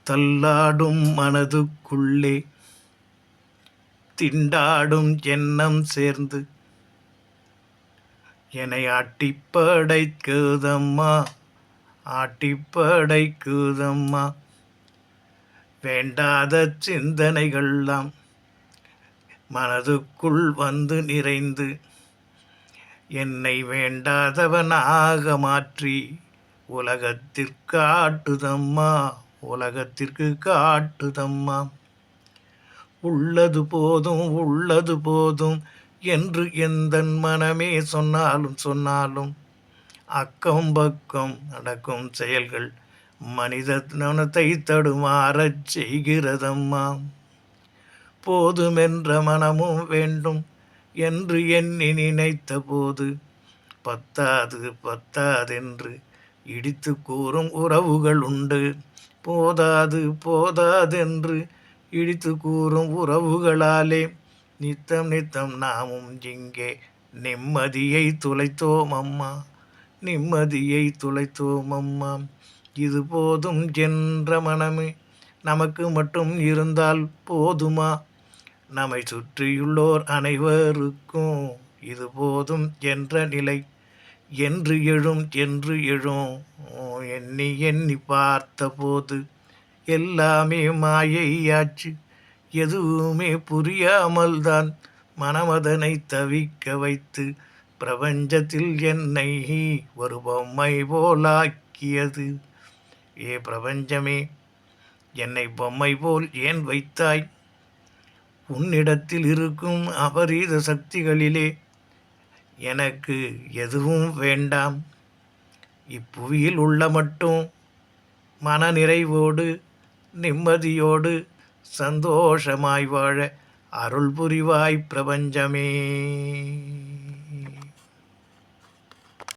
தள்ளாடும் மனதுக்குள்ளே திண்டாடும் எண்ணம் சேர்ந்து என்னை ஆட்டிப்படைக்குதம்மா, ஆட்டிப்படைக்குதம்மா. வேண்டாத சிந்தனைகள்லாம் மனதுக்குள் வந்து நிறைந்து என்னை வேண்டாதவனாக மாற்றி உலகத்திற்கு காட்டுதம்மா, உலகத்திற்கு காட்டுதம்மா. உள்ளது போதும் உள்ளது போதும் என்று எந்தன் மனமே சொன்னாலும் சொன்னாலும் அக்கம் பக்கம் நடக்கும் செயல்கள் மனித மனத்தை தடுமாறச் செய்கிறதம்மா. போதுமென்ற மனமும் வேண்டும் என்று எண்ணி நினைத்த போது பத்தாது பத்தாதென்று இடித்து கூறும் உறவுகள் உண்டு. போதாது போதாதென்று இடித்து கூறும் உறவுகளாலே நித்தம் நித்தம் நாமும் இங்கே நிம்மதியை துளைத்தோம் அம்மா, நிம்மதியை துளைத்தோம் அம்மா. இது போதும் என்ற மனமே நமக்கு மட்டும் இருந்தால் போதுமா? நம்மை சுற்றியுள்ளோர் அனைவருக்கும் இது போதும் என்ற நிலை என்று எழும் என்று எழும். எண்ணி எண்ணி பார்த்தபோது எல்லாமே மாயையாச்சு. எதுவுமே புரியாமல் தான் மனமதனை தவிக்க வைத்து பிரபஞ்சத்தில் என்னை ஒரு பொம்மை போலாக்கியது. ஏ பிரபஞ்சமே, என்னை பொம்மை போல் ஏன் வைத்தாய்? உன்னிடத்தில் இருக்கும் அபரீத சக்திகளிலே எனக்கு எதுவும் வேண்டாம். இப்புவியில் உள்ள மட்டும் மன நிறைவோடு நிம்மதியோடு சந்தோஷமாய் வாழ அருள் புரிவாய் பிரபஞ்சமே.